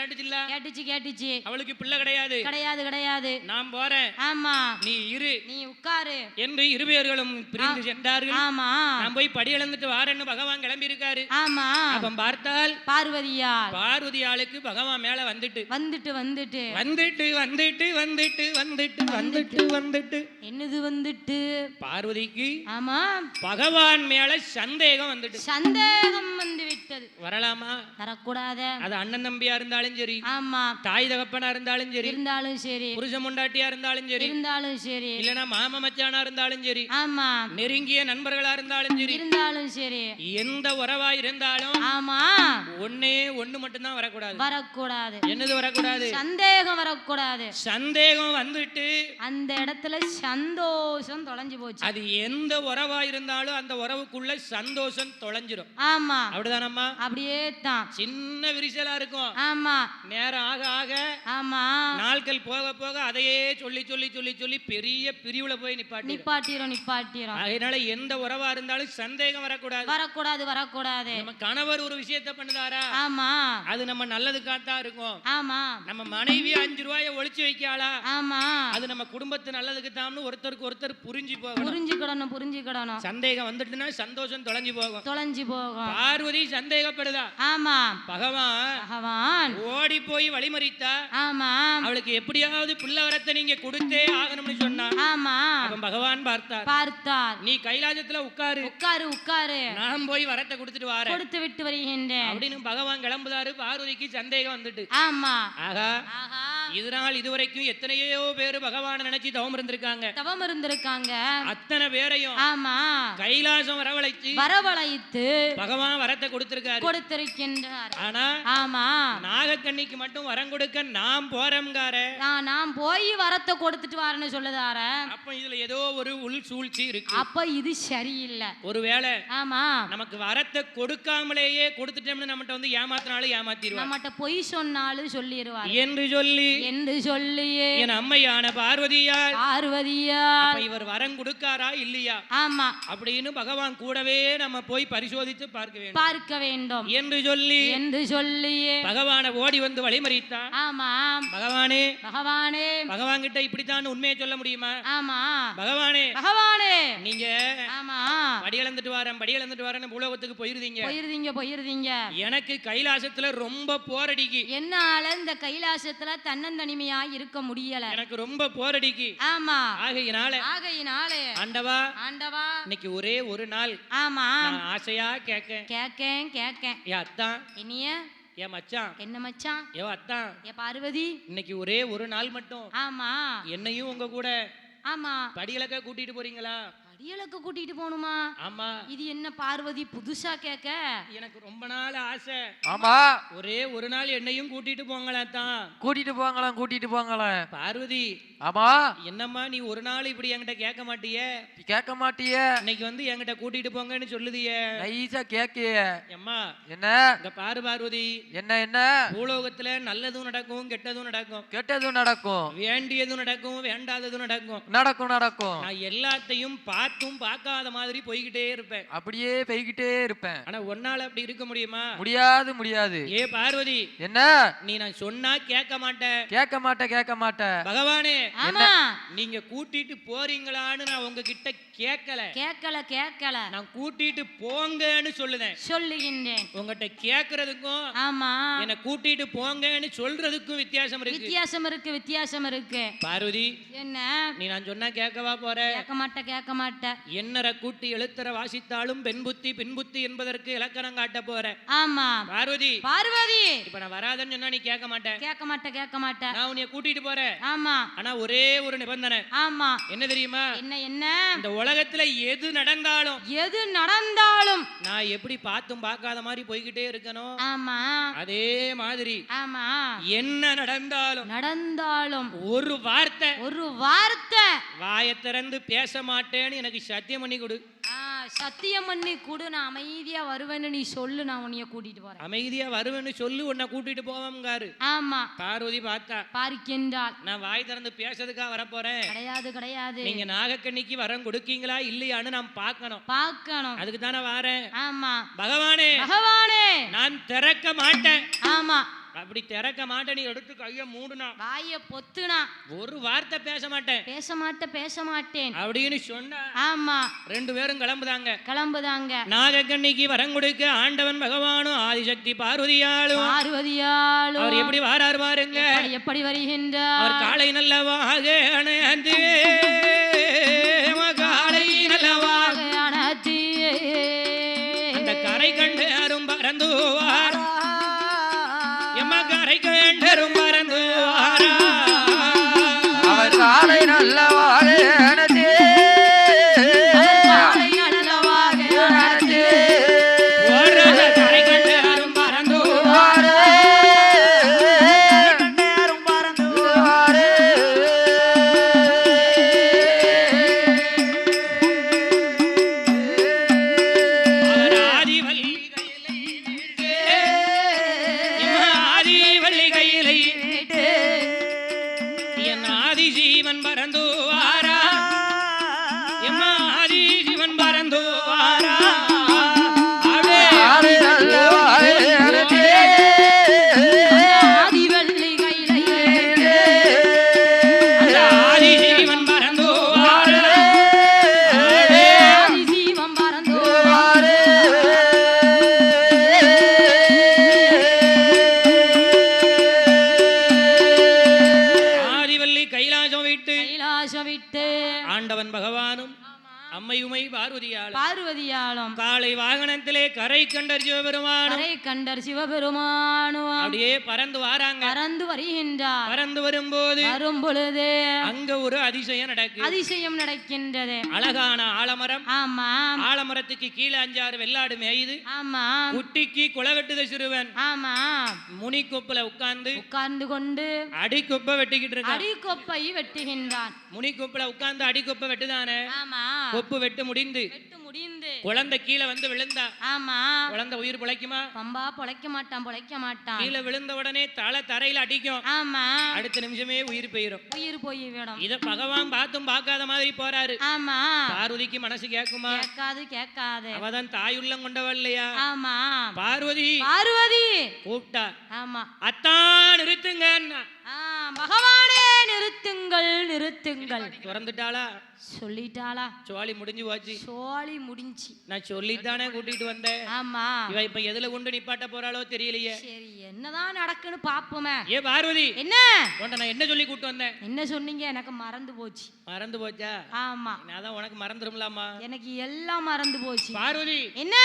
கேட்டுச்சு. அவளுக்கு பிள்ளை கிடையாது. நான் போறேன். ஆமா, நீ உட்காரு என்று 2 பேர்களும் பிரிந்து சென்றார்கள். ஆமா, நான் போய் படி இழந்துட்டு வாரேன்னு பகவான் கிளம்பி இருக்காரு. ஆமா, அப்ப பார்த்தால் பார்வதியாளுக்கு பகவான் மேல வந்துட்டு என்னது பார்வதிக்கு ஆமா பகவான் மேல சந்தேகம் வந்து விட்டது. வரலாமா? வரக்கூடாது. அது அண்ணன் தம்பியா இருந்தாலும் சரி, ஆமா தாய் தகப்பனா இருந்தாலும் சரி, புருஷ முண்டாட்டியா இருந்தாலும் சரி, இல்லனா மாமா மச்சானா இருந்தாலும் சரி, ஆமா நெருங்கிய நண்பர்களா இருந்தாலும் சரி, எந்த உறவா இருந்தாலும் ஆமா ஒண்ணு மட்டும் தான் வரக்கூடாது. என்னது வரக்கூடாது? சந்தேகம் வரக்கூடாது. சந்தேகம் வந்துட்டு அந்த இடத்துல சந்தோஷம் தொலைஞ்சு போச்சு. அது எந்த உறவா இருந்தாலும் அந்த உறவுக்குள்ள சந்தோஷம் தொலைஞ்சிரும். ஆமா, அப்படிதானம்மா? அப்படியே தான். சின்ன விரிசலா இருக்கும். ஆமா, நேரம் ஆக ஆமா நாட்கள் போக அதையே சொல்லி பெரிய பிரிவுல போய் நிப்பாட்டிரும். அதனால எந்த உறவா இருந்தாலும் சந்தேகம் வரக்கூடாது. நம்ம கணவர் ஒரு விஷயத்தை பண்ணுதாரா, ஆமா அது நம்ம நல்லதுக்காக இருக்கும். ஆமா, நம்ம மனைவி 5 ரூபாயை ஒளிச்சு வைக்காளா, ஆமா அது நம்ம குடும்பத்து நல்லதுக்கு தான் ஒருத்தருக்கு ஒருத்தர் புரிஞ்சுக்கிடணும். சந்தேகம் வந்துட்டுனா சந்தோஷம் தொலைஞ்சு போகும். பார்வதி சந்தேகப்படுதா. ஆமா, பகவான் ஓடி போய் வழிமறித்தா. ஆமா, அவளுக்கு எப்படியாவது பிள்ளை வரத்தை நீங்க கொடுத்தே ஆகணும்னு சொன்னா. ஆமா, பகவான் பார்த்தார். நீ கைலாசத்துல உட்காரு, நான் போய் வரத்தை கொடுத்து விட்டு வருகின்றேன் அப்படின்னு பகவான் கிளம்புதாரு. பார்வதிக்கு சந்தேகம் வந்துட்டு. ஆமா, ஆகா இதனால் இதுவரைக்கும் எத்தனையோ பேரு பகவான நினைச்சு தவம் இருந்திருக்காங்க. அத்தனை பேரையும் ஆமா கைலாசம் வரவழைத்து பகவான் வரத்தை கொடுத்திருக்கின்றார். ஆனா ஆமா நாகக்கண்ணிக்கு மட்டும் வரம் கொடுக்க நாம் நான் போய் வரத்தை கொடுத்துட்டு வரேன்னு சொல்லுதார. அப்ப இதுல ஏதோ ஒரு உள் சூழ்ச்சி இருக்கு. அப்ப இது சரியில்லை. ஒருவேளை ஆமா நமக்கு வரத்தை கொடுக்காமலேயே கொடுத்துட்டோம்னு நம்மகிட்ட வந்து ஏமாத்திருவார். நம்மகிட்ட பொய் சொன்னாலும் சொல்லிடுவார் என்று சொல்லி என் அம்மையான பார்வதியார் இவர் வரம் கொடுக்காரா இல்லையா ஆமா அப்படின்னு பகவான் கூடவே நம்ம போய் பரிசோதித்து பார்க்க வேண்டும் என்று சொல்லி பகவானை ஓடி வந்து வழிமறித்தான். ஆமா பகவானே பகவான் கிட்ட இப்படித்தான் உண்மையை சொல்ல முடியுமா? ஆமா பகவானே நீங்க ஆமா படி இழந்துட்டு வரேன் பூலோகத்துக்கு போயிருந்தீங்க. எனக்கு கைலாசத்துல ரொம்ப போரடிக்கு. என்னால இந்த கைலாசத்துல தன்னந்தனிமையா இருக்க முடியல. எனக்கு ரொம்ப போரடிக்கு. ஆமா ஆகையினால ஆண்டவா இன்னைக்கு ஒரே ஒரு நாள் ஆமா ஆசையா கேக்கேன் ஏ அத்தான் இனிய ஏ மச்சான் என்ன மச்சான் ஏ அத்தான் ஏ பார்வதி இன்னைக்கு ஒரே ஒரு நாள் மட்டும் ஆமா என்னையும் உங்க கூட ஆமா படியலக்க கூட்டிட்டு போறீங்களா? அவியலுக்கு கூட்டிட்டு போகணுமா? ஆமா. இது என்ன பார்வதி புதுசா கேட்க? எனக்கு ரொம்ப நாள் ஆசை. ஆமா. ஒரே ஒரு நாள் என்னையும் கூட்டிட்டு போங்களா தான். கூட்டிட்டு போங்களேன் பார்வதி. ஆமா. என்னம்மா நீ ஒரு நாள் இப்படி என்கிட்ட கேட்க மாட்டியே? கேட்க மாட்டியே. இன்னைக்கு வந்து என்கிட்ட கூட்டிட்டு போங்கன்னு சொல்லுதியே. நைஸா கேக்கிய. அம்மா என்ன? இங்க பாரு பார்வதி. என்ன? பூலோகத்துல நல்லதும் நடக்கும் கெட்டதும் நடக்கும். கெட்டதும் நடக்கும். வேண்டியதும் நடக்கும் வேண்டாததும் நடக்கும். நடக்கும். நான் எல்லாத்தையும் பார்த்தும் பார்க்காத மாதிரி போய்கிட்டே இருப்பேன். அப்படியே போய்கிட்டே இருப்பேன். ஆனா ஒன்னால அப்படி இருக்க முடியுமா? முடியாது. ஏ பார்வதி. என்ன? நீ நான் சொன்னா கேட்க மாட்டேன். கேட்க மாட்டேன். பகவானே. ஆமா. நீங்க கூட்டிட்டு போறீங்களான்னு நான் உங்ககிட்ட கேட்கல. நான் கூட்டிட்டு போங்கன்னு சொல்லுகின்றேன். உங்ககிட்ட கேக்குறதுக்கும் ஆமா என்ன கூட்டிட்டு போங்கன்னு சொல்றதுக்கும் வித்தியாசம் இருக்கு. பார்வதி. என்ன? நீ நான் சொன்னா கேட்கவா போற? கேட்க மாட்டேன். என்னற கூட்டி எழுத்தர வாசித்தாலும் பெண் புத்தி பின் புத்தி என்பதற்கு இலக்கணம் காட்ட போற. ஆமா பார்வதி. இப்ப நான் வராதன்னு சொன்னா நீ கேட்க மாட்டேன். நான் உன்னை கூட்டிட்டு போறேன். ஆமா. ஆனா ஒரே ஒரு நிபந்தனை. ஆமா. என்ன தெரியுமா? என்ன? இந்த உலகத்துல எது நடந்தாலும் நான் எப்படி பார்த்தும் பார்க்காத மாதிரி போய்கிட்டே இருக்கணும். ஆமா. அதே மாதிரி ஆமா என்ன நடந்தாலும் ஒரு வார்த்தை வாயை திறந்து பேச மாட்டேன்னு எனக்கு சத்தியம் பண்ணி கொடு. சத்தியம் பண்ணி கொடு. நான் அமைதியா வருவேன்னு நீ சொல்லு. நான் உன்னைய கூட்டிட்டு போறேன். அமைதியா வருவேன்னு சொல்லு. உன்னை கூட்டிட்டு போவாங்காரு. ஆமா. பார்வதி பார்க்கின்றாள். நான் வாய் திறந்து பேசுறதுக்காக வரப்போறேன். கிடையாது. நீங்க நாகக்கண்ணிக்கு வரம் கொடுக்கீங்களா இல்லையான்னு நான் பார்க்கணும். அதுக்கு தானே வாரேன். ஆமா. பகவானே நான் திறக்க மாட்டேன். ஆமா. அப்படி திறக்க மாட்டேன். நீ எடுத்து கைய மூடுனா வாய பொத்துனா ஒரு வார்த்தை பேச மாட்டேன் அப்படின்னு சொன்னா. ஆமா. ரெண்டு பேரும் கிளம்புதாங்க. நாகக்கண்ணிக்கு வரம் கொடுக்க ஆண்டவன் பகவானும் ஆதிசக்தி பார்வதியாலும் அவர் எப்படி வாரார் பாருங்க. எப்படி வருகின்றார்? அவர் காலை நல்லவாக அணைந்து காலை நல்லவாக அணைத்து அந்த கரை கண்டு அரும் பறந்துவார். கரை கண்டரும் பறந்துவாரா. அவர் காலை நல்லவாக அணைத்து கரை கண்டு அரும் பறந்துவார். ஆண்டவன் பகவானும் அம்மையுமை பார்வதியாலும் காலை வாகனத்திலே கரை கண்டர் சிவபெருமானும் அப்படியே பறந்து வருகின்றார். பறந்து வரும்போது அங்க ஒரு அதிசயம் நடக்கின்றது. அழகான ஆலமரம். ஆமா. ஆலமரத்துக்கு கீழே 5-6 வெள்ளாடு மேயுது. ஆமா. குட்டிக்கு குளவெட்டுத சிறுவன். ஆமா. முனிக்கொப்புல உட்கார்ந்து கொண்டு அடிக்கொப்பை வெட்டுகின்றான். முனிக்கொப்புல உட்கார்ந்து அடிக்கொப்பை வெட்டுதானே. ஆமா. கொப்பு வெட்டு முடிந்து குழந்தை கீழே வந்து விழுந்தா. ஆமா. குழந்தை உயிர் பிழைக்குமா? பம்பா பிழைக்க மாட்டான். கீழே விழுந்த உடனே தரையில அடிக்கும். ஆமா. அடுத்த நிமிஷமே உயிர் போயிடும். இத பகவான் பார்த்தும் பார்க்காத மாதிரி போறாரு. ஆமா. பார்வதிக்கு மனசு கேக்குமா? கேட்காது. அவதான் தாயுள்ளம் கொண்டவள் இல்லையா? ஆமா. பார்வதி கூப்பிட்டா. ஆமா. அத்தான் நிறுத்துங்க. பகவானே நிறுத்துங்கள். திறந்துட்டாளா? சொல்லிட்டாளா? சோழி முடிஞ்சு போச்சு. முடிஞ்சு. நான் சொல்லித்தானே கூட்டிட்டு வந்தேன். ஆமா. இவ இப்ப எதுல கொண்டு நிப்பாட்ட போறாளோ தெரியலையே. சரி என்னதான் நடக்குன்னு பாப்போமே. ஏ பார்வதி என்ன உன்ட நான் என்ன சொல்லி கூட்டு வந்தேன்? என்ன சொன்னீங்க? எனக்கு மறந்து போச்சு. மறந்து போச்சா? ஆமா. நான் உனக்கு மறந்துரும்லாமா? எனக்கு எல்லாம் மறந்து போச்சு. பார்வதி என்ன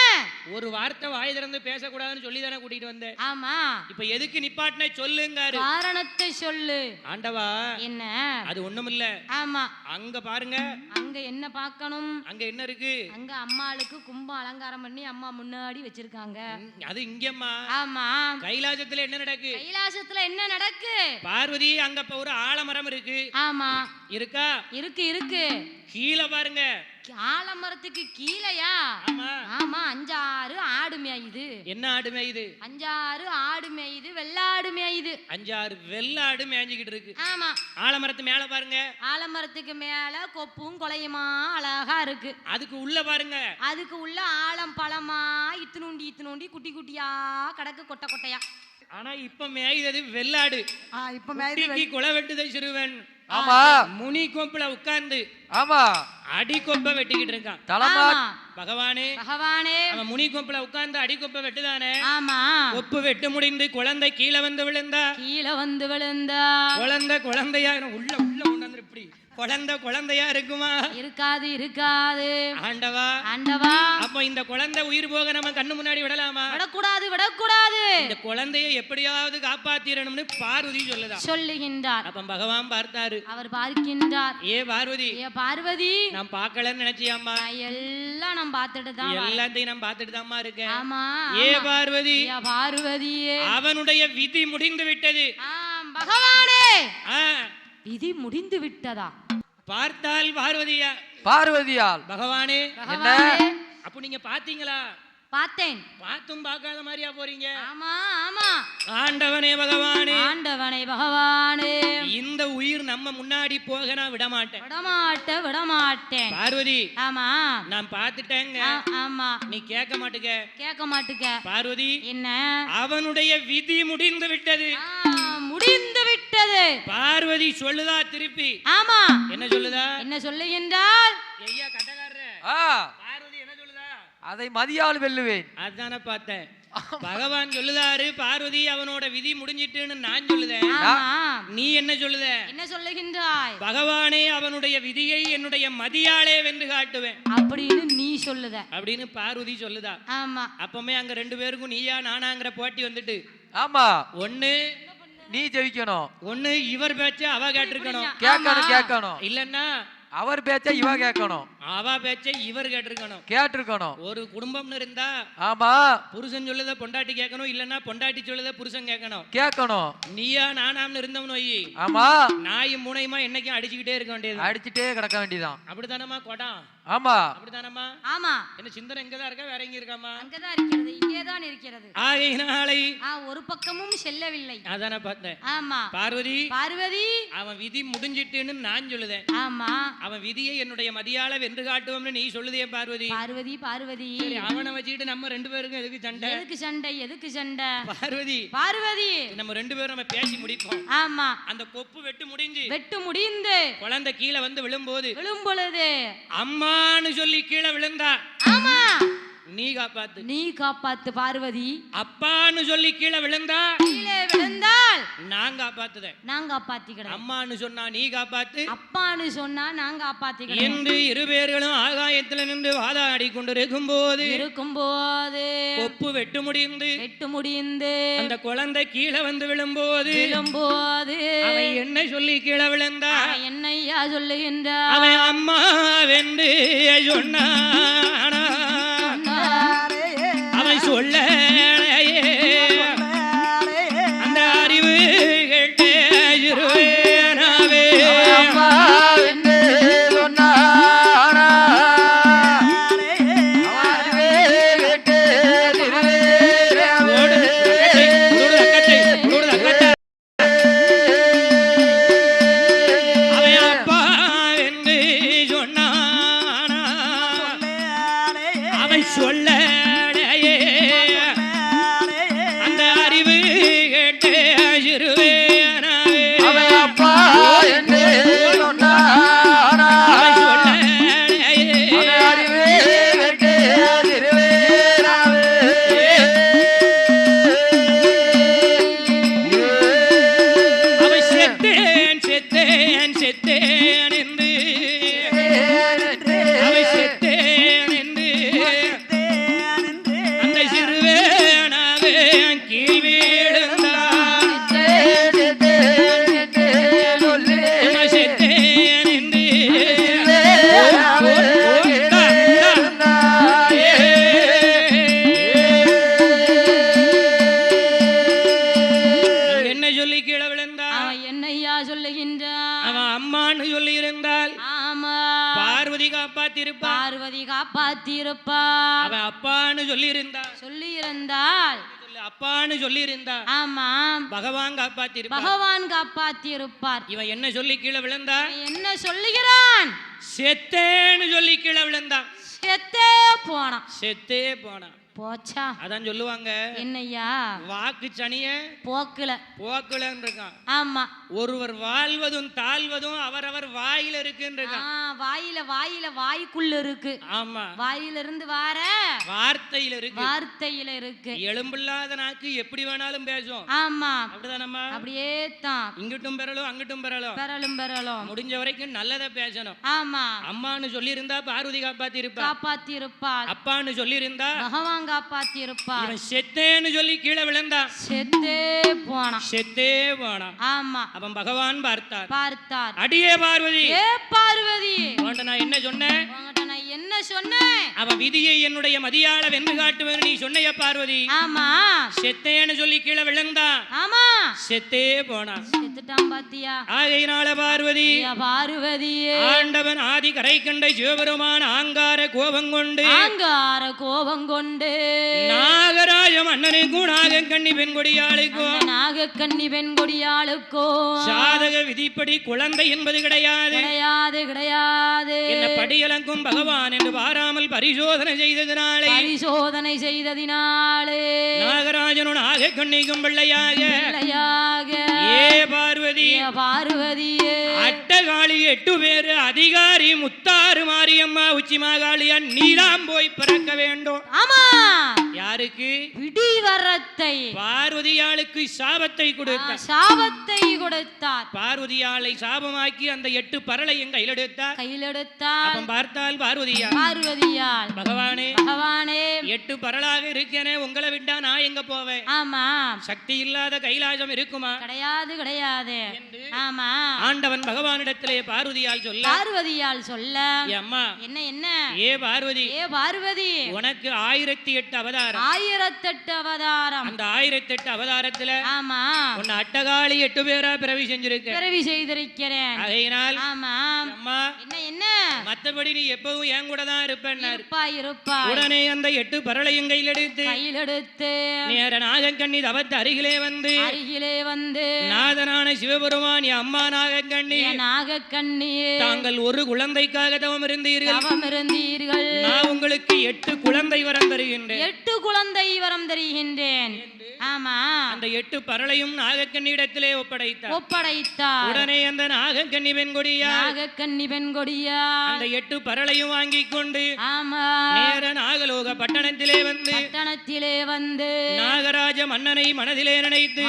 ஒரு வார்த்தை வாய் திறந்து பேசக்கூடாதுன்னு சொல்லி தானே கூட்டிட்டு வந்தேன். ஆமா. இப்ப எதுக்கு நிப்பாட்டின சொல்லுங்காரு. காரணத்தை சொல்லு. ஆண்டவா என்ன அது ஒண்ணுமில்ல. ஆமா. அங்க பாருங்க. அங்க என்ன பார்க்கணும்? அங்க என்ன இருக்கு? அங்க அம்மாளுக்கு கும்பம் அலங்காரம் பண்ணி அம்மா முன்னாடி வச்சிருக்காங்க. அது இங்கம்மா. ஆமா. கைலாசத்துல என்ன நடக்கு? கைலாசத்துல என்ன நடக்கு? பார்வதி அங்க இப்ப ஒரு ஆலமரம் இருக்கு. ஆமா. இருக்கா? இருக்கு இருக்கு. கீழே பாருங்க. ஆலமரத்துக்கு கீழையா? ஆமா. ஆமா. 5-6 ஆடு மேயுது. என்ன ஆடு மேயுது? 5-6 ஆடு மேயுது. வெள்ளாடு மேயுது. 5-6 வெள்ளாடு மேய்ஞ்சிக்கிட்டு இருக்கு. ஆமா. ஆலமரத்து மேல பாருங்க. ஆலமரத்துக்கு மேல கொப்பும் கொலையுமா அழகா இருக்கு. அதுக்கு உள்ள பாருங்க. அதுக்கு உள்ள ஆலம் பழமா இத்துணுண்டி குட்டி குட்டியா கிடக்கு கொட்டை கொட்டையா. ஆனா இப்ப மேயுது வெள்ளாடு. இப்ப மேய்து குலை வெட்டுதை சிறுவன். ஆமா. முனி கொம்புல உட்கார்ந்து ஆமா அடி கொப்ப வெட்டிக்கிட்டு இருக்கான். தலமா பகவானே பகவானே. அவன் முனி கொம்புல உட்கார்ந்து அடி கொப்ப வெட்டுதானே. ஆமா. கொப்பு வெட்டு முடிந்து குழந்தை கீழே வந்து விழுந்தா. கீழே வந்து விழுந்தா. குழந்தையா உள்ள உள்ள கொண்டாந்து இப்படி குழந்தையா இருக்குமா? இருக்காது இருக்காது. ஆண்டவா ஆண்டவா. அப்ப இந்த குழந்தை உயிர் போக நம்ம கண்ணு முன்னாடி விடலாமா? விடக்கூடாது. இந்த குழந்தையை எப்படியாவது காப்பாத்திரணும்னு பார்வதி சொல்லுதா. சொல்லுகின்றார். அப்ப பகவான் பார்த்தாரு. அவர் பார்க்கின்றார். ஏ பார்வதி. பார்வதி நான் பார்க்கலன்னு நினைச்சியாமா? எல்லாம் நான் பார்த்துட்டு தான். எல்லாத்தையும் நான் பார்த்துட்டு தான்மா இருக்கேன். ஆமா. ஏ பார்வதி. பார்வதியே அவனுடைய விதி முடிந்து விட்டது. பகவானே விதி முடிந்து விட்டதா? பார்த்தால் பார்வதியால் பகவானே. என்ன அப்ப நீங்க பாத்தீங்களா? பார்த்தேன். பார்த்தும் பார்க்காத மாதிரியா போறீங்க? ஆமா ஆமா. ஆண்டவனே பகவானே இந்த உயிர் நம்ம முன்னாடி போக நான் விடமாட்டேன் பார்வதி. ஆமா. நான் பார்த்துட்டேங்க. ஆமா. நீ கேட்க மாட்டுக்க பார்வதி. என்ன? அவனுடைய விதி முடிந்து விட்டது. பார்வதி சொல்லுதா திருப்பி. ஆமா. என்ன சொல்லுகின்றால்? ஐயா கட்டக்காரரே. பார்வதி என்ன சொல்லுதா? அதை மதியால் வெல்லுவேன். அதானே பார்த்தேன். பகவான் சொல்லுதாரு பார்வதி அவனோட விதி முடிஞ்சிட்டுன்னு நான் சொல்லுதேன். நீ என்ன சொல்லுகின்றாய்? பகவானே அவனுடைய விதியை என்னுடைய மதியாலே வென்று காட்டுவேன் அப்படின்னு நீ சொல்லுத அப்படின்னு பார்வதி சொல்லுதா. ஆமா. அப்பமே அங்க 2 பேருக்கும் நீயா நானாங்கிற போட்டி வந்துட்டு. ஆமா. ஒண்ணு நீ ஜெயிக்கணும். ஒண்ணு இவர் பேச்ச அவ கேட்டிருக்கணும். கேட்கணும். இல்லன்னா அவர் பேச்ச இவ கேட்கணும். அவ பேச்ச இவர் கேட்டிருக்கணும். ஒரு குடும்பம்னு இருந்தா ஆமா புருஷன் சொல்லுத பொண்டாட்டி கேட்கணும். இல்லன்னா பொண்டாட்டி சொல்லுத புருஷன் கேட்கணும். நீயா நானாம்னு இருந்தவன் வை. ஆமா. நாயும் மூணையுமா என்னைக்கும் அடிச்சுக்கிட்டே இருக்க வேண்டியது. அடிச்சுட்டே கிடக்க வேண்டியதான். அப்படித்தானமா கொடம்? ஆமா. அப்படித்தானமா? ஆமா. என்ன சிந்தனை எங்கதான் இருக்கா வேற எங்க இருக்காமா? அங்கதான் இருக்கிறது. இங்கேதான் இருக்கிறது. ஆகையினாலே ஒரு பக்கமும் செல்லவில்லை. அதானே பார்த்தேன். ஆமா. பார்வதி அவன் விதி முடிஞ்சிட்டுன்னு நான் சொல்லுதேன். ஆமா. அவன் விதியை என்னுடைய மதியால வென்று காட்டுவோம்னு நீ சொல்லுதே பார்வதி. அவனை வச்சுக்கிட்டு நம்ம 2 பேருக்கும் எதுக்கு சண்டை? பார்வதி நம்ம 2 பேரும் நம்ம பேசி முடிப்போம். ஆமா. அந்த கொப்பு வெட்டு முடிஞ்சு குழந்தை கீழே வந்து விழும்பொழுது அம்மான்னு சொல்லி கீழே விழுந்தா. ஆமா. நீ காப்பாத்து பார்வதி. அப்பான்னு சொல்லி கீழே விழுந்தால் நான் காப்பாத்துறேன். அம்மான்னு சொன்னா நீ காப்பாத்து, அப்பான்னு சொன்னா நான் காப்பாத்திக்கிறேன் என்று 2 பேர்களும் ஆகாயத்துல நின்று வாதாடி கொண்டிருக்கும் போது கொப்பு வெட்டு முடிந்து அந்த குழந்தை கீழே வந்து விழும்போது அவன் என்ன சொல்லி கீழே விழுந்தா? என்னையா சொல்லுகின்ற? அவன் அம்மா வென்று சொன்னானா? அவன் சொல்ல அந்த அறிவு கேட்டே இருவேனாவே. என்னையா சொல்லுகின்றான் அவன் அம்மான்னு சொல்லி இருந்தால் ஆமா பார்வதி காப்பாத்திருப்பா பார்வதி காப்பாத்திருப்பா அவன் அப்பான்னு சொல்லி இருந்தால் அப்பான்னு சொல்லி இருந்தா ஆமா பகவான் காப்பாத்திருப்பார் பகவான் காப்பாத்திருப்பார் இவன் என்ன சொல்லி கீழே விழுந்தா என்ன சொல்லுகிறான் செத்தேன்னு சொல்லி கீழே விழுந்தா செத்தே போனான் போச்சா அதான் சொல்லுவாங்க என்னையா வாக்கு சனிய போக்குலன்னு இருக்கான் ஆமா ஒருவர் வாழ்வதும் தாழ்வதும் அவரவர் வாயில இருக்குன்னு இருக்கான் வாயில வாய்க்குள்ள இருக்கு ஆமா வாயில இருந்து வார வார்த்தையில இருக்கு எலும்பில்லாத நாக்கு எப்படி வேணாலும் பேசும் ஆமா அப்படிதானம்மா அப்படியே தான் இங்கிட்டும் பெறலும் அங்கிட்டும் பெறலும் முடிஞ்ச வரைக்கும் நல்லதை பேசணும் ஆமா அம்மான்னு சொல்லி இருந்தா பார்வதி காப்பாத்தி இருப்பா அப்பான்னு சொல்லி இருந்தா பகவான் காப்பாத்தி இருப்பார் இவன் செத்தேன்னு சொல்லி கீழே விழுந்தா செத்தே போனான் ஆமா அவன் பகவான் பார்த்தார் அடியே பார்வதி நான் என்ன சொன்னேன் அவன் விதியை என்னுடைய மதியாள வென்று காட்டுவேன் நீ சொன்னைய பார்வதி ஆமா செத்தேன்னு சொல்லி கீழே விழுந்தா ஆமா செத்தே போனான் செத்துட்டான் பாத்தியா ஆகையினால பார்வதி ஆண்டவன் ஆதி கரை கண்ட சிவபெருமான் ஆங்கார கோபம் கொண்டு நாகராஜ மன்னனுக்கும் நாகக்கண்ணி பெண்கொடியாளுக்கோ சாதக விதிப்படி குழந்தை என்பது கிடையாது என்ன படியலங்கும் பகவான் என்று பாராமல் பரிசோதனை செய்ததினாலே நாகராஜனும் நாகக்கண்ணிக்கும் பிள்ளையாக ஏ பார்வதி அட்டகாளி 8 பேரு அதிகாரி முத்தாறு மாரியம்மா உச்சி மாகாளியா நீதான் போய் பிறக்க வேண்டும். ஆமா யாருக்கு? விடிவரத்தை பார்வதியாளுக்கு சாபத்தை கொடுத்தார். பார்வதியாளை சாபமாக்கி அந்த 8 பரளையும் கையிலெடுத்தார். அப்ப பார்த்தால் பார்வதியாள் பகவானே 8 பரளாக இருக்கேனே, உங்களை விட்டா நான் எங்க போவேன்? ஆமா, சக்தி இல்லாத கைலாசம் இருக்குமா? கிடையாது. ஆமா, ஆண்டவன் பகவானிடத்திலே பார்வதியால் சொல்ல அம்மா என்ன ஏ பார்வதி உனக்கு 1008 அவதாரம். அந்த 1008 அவதாரத்துல ஆமா உன்னை அட்டகாளி 8 பேரா பிறவி செய்திருக்கிறேன். ஆகையினால் ஆமா அம்மா என்ன மத்தபடி நீ எப்பவும் என் கூட தான் இருப்பேன்னார். இருப்பா. உடனே அந்த 8 பரளையும் கையிலெடுத்து நேர நாகக்கண்ணி தவத்து அருகிலே வந்து நாதனான சிவபெருமான் என் அம்மா நாகக்கண்ணி தாங்கள் ஒரு குழந்தைக்காக தவம் இருந்தீர்கள். நான் உங்களுக்கு 8 குழந்தை வரம் தருகின்றேன். ஆமா, அந்த 8 பரளையும் நாகக்கண்ணியிடத்திலே ஒப்படைத்தார். உடனே அந்த நாகக்கண்ணி பெண்கொடியா அந்த 8 பரளையும் வாங்கிக் கொண்டு ஆமா நேர நாகலோக பட்டணத்திலே வந்து நாகராஜ மன்னனை மனதிலே நினைத்து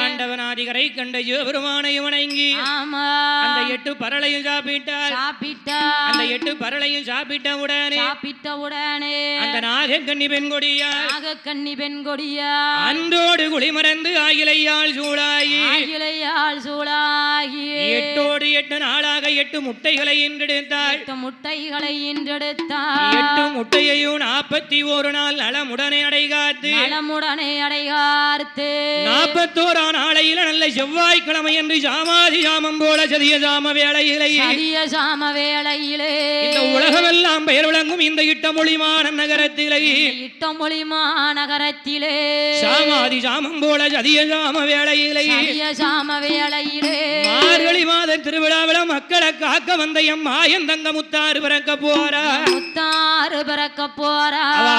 ஆண்டவனாதி கரை கண்ட சிவபெருமானை வணங்கி ஆமா அந்த 8 பரளையும் சாப்பிட்டார். அந்த 8 பரளையும் சாப்பிட்ட உடனே அந்த நாகக்கண்ணி பெண்கொடியா அன்றோடு குளிமறந்து ஆகிலையால் சூழாகி 8 நாளாக 8 முட்டைகளை ஈன்றெடுத்தாள். 8 முட்டையையும் 41 நாள் நலமுடனே அடைகாத்து 41 நாளையில நல்ல செவ்வாய்க்கிழமை என்று சாமாதி சாமம் போல சதிய சாம வேளையிலே இந்த உலகமெல்லாம் பெயர் விளங்கும் இந்த இட்டமொழிமான நகரத்திலே சாமாதி சாமம் போல சதிய சாம வேளையிலே மார்கழி மாத திருவிழாவில மக்களை காக்க வந்த எம் மாயன் தங்க முத்தாறு பிறக்க போறா.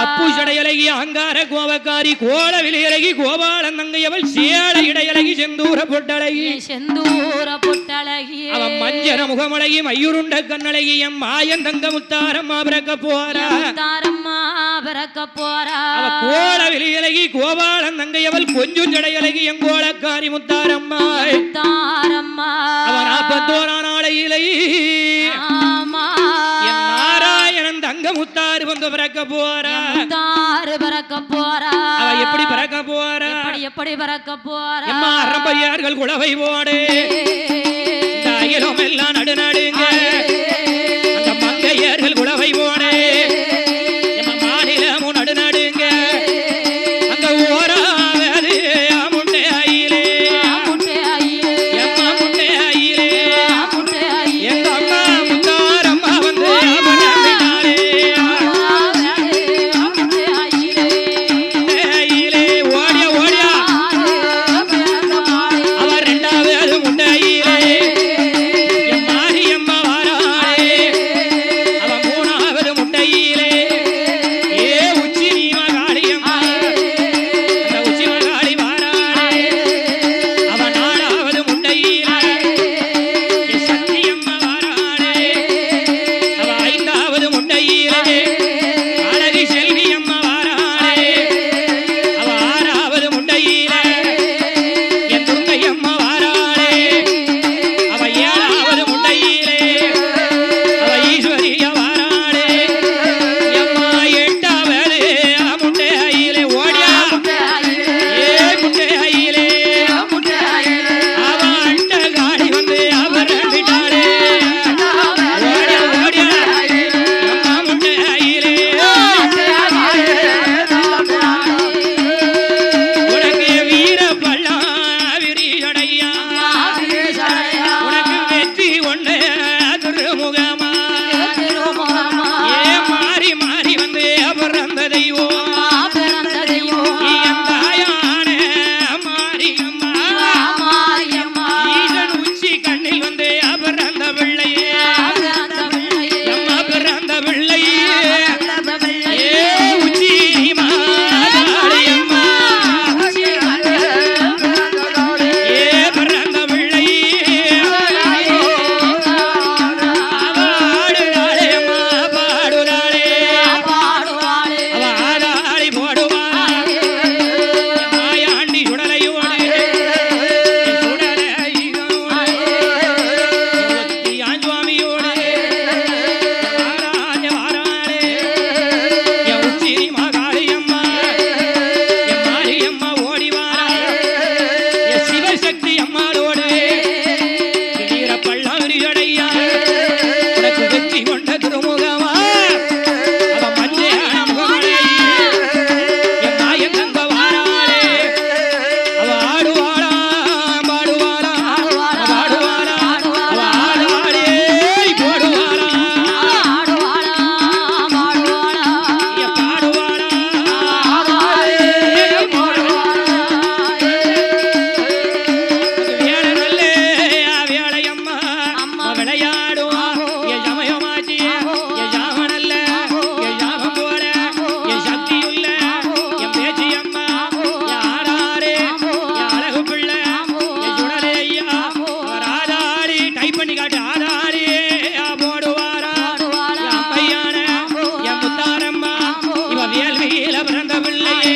அப்பு சடையலகி அங்கார கோபக்காரி கோலவில் இறகி கோபாலன் தங்கையவள் சேல இடையலகி செந்தூர பொட்டழகி அவன் மஞ்சன முகமழகி மயூருண்ட கண்ணழகி எம் மாயன் தங்க முத்தாரம்மா பிறக்க போறா. அவ கோலவில் இறகி கோபாலன் தங்கையவள் கொஞ்சம் சடையலகி எம் கோலக்காரி முத்தாரம்மா அவன் 41 நாளையிலே நாராயணன் தங்க முத்தாறு வந்து பிறக்க போறா. அவ எப்படி பிறக்க போறா? அரம்பையார்கள் குலவை போடு அகிலம் எல்லாம் நடுநடுங்க அந்த மங்கையர்கள் குலவை போடு மாநிலமும் நடுநடுங்க அந்த ஓராவது முட்டையிலே காட்டு ஆதாரியே போடுவாரா என் பையான என் முத்தாரம்மா இவ வேள்வியில பிறந்த பிள்ளையே